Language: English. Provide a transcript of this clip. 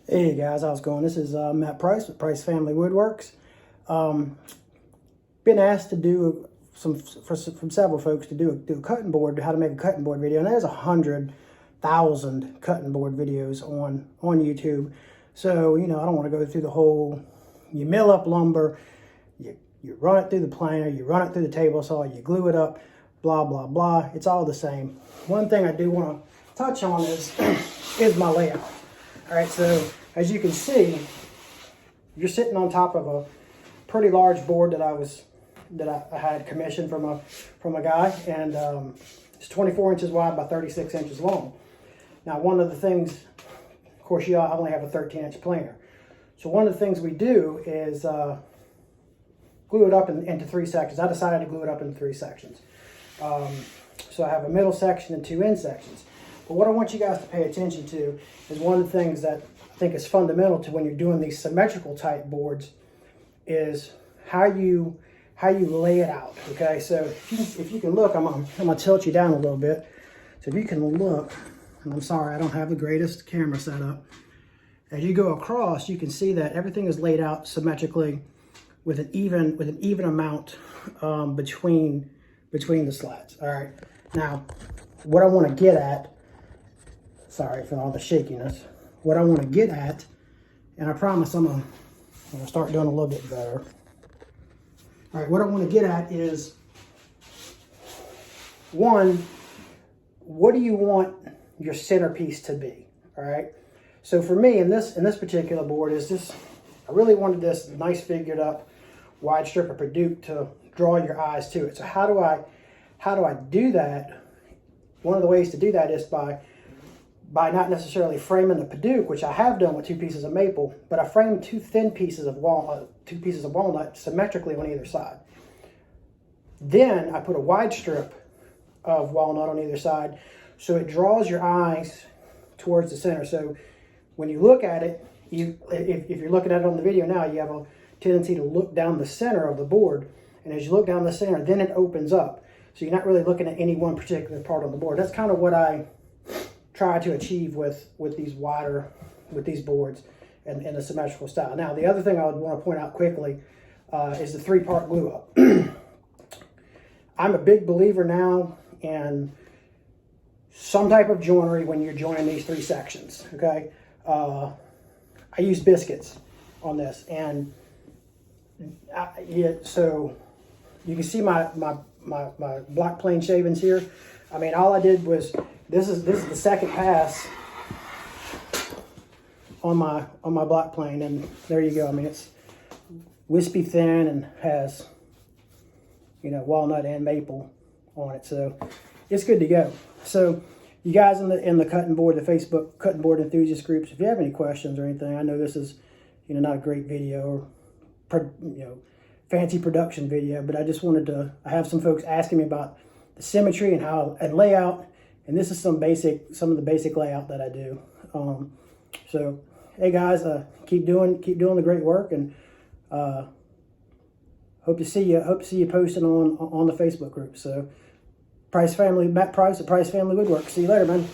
Hey guys, how's it going? This is Matt Price with Price Family Woodworks. Been asked to do from several folks to do a cutting board, how to make a cutting board video, and there's 100,000 cutting board videos on YouTube. So I don't want to go through the whole. You mill up lumber, you run it through the planer, you run it through the table saw, you glue it up, blah blah blah. It's all the same. One thing I do want to touch on is my layout. All right, so as you can see, you're sitting on top of a pretty large board that I had commissioned from a guy, and it's 24 inches wide by 36 inches long. Now, one of the things, of course, I only have a 13-inch planer, so one of the things we do is glue it up into three sections. I decided to glue it up into three sections. So I have a middle section and two end sections. But what I want you guys to pay attention to is one of the things that I think is fundamental to when you're doing these symmetrical type boards is how you lay it out. Okay, so if you can look, I'm gonna tilt you down a little bit. So if you can look, and I'm sorry I don't have the greatest camera set up. As you go across, you can see that everything is laid out symmetrically with an even amount between the slats. All right. Now, what I want to get at. Sorry for all the shakiness. What I want to get at, and I promise I'm gonna start doing a little bit better. All right, what I want to get at is, one, what do you want your centerpiece to be? All right. So for me, in this particular board, I really wanted this nice figured up wide strip of Purdue to draw your eyes to it. So how do I do that? One of the ways to do that is by not necessarily framing the Purdue, which I have done with two pieces of maple, but I framed two pieces of walnut symmetrically on either side. Then I put a wide strip of walnut on either side, so it draws your eyes towards the center. So when you look at it, if you're looking at it on the video now, you have a tendency to look down the center of the board, and as you look down the center, then it opens up. So you're not really looking at any one particular part on the board. That's kind of what I try to achieve with these boards and the symmetrical style. Now, the other thing I would want to point out quickly is the three-part glue up. I'm a big believer now in some type of joinery when you're joining these three sections. Okay, I use biscuits on this, and so you can see my block plane shavings here. I mean, all I did was this is the second pass on my block plane, and there you go. I mean, it's wispy thin and has walnut and maple on it, so it's good to go. So you guys in the cutting board, the Facebook cutting board enthusiast groups, if you have any questions or anything, I know this is not a great video or fancy production video, but I just wanted to. I have some folks asking me about the symmetry and layout, and this is some of the basic layout that I do. So hey guys, keep doing the great work, and hope to see you posting on the Facebook group. So Matt Price at Price Family Woodwork. See you later, man.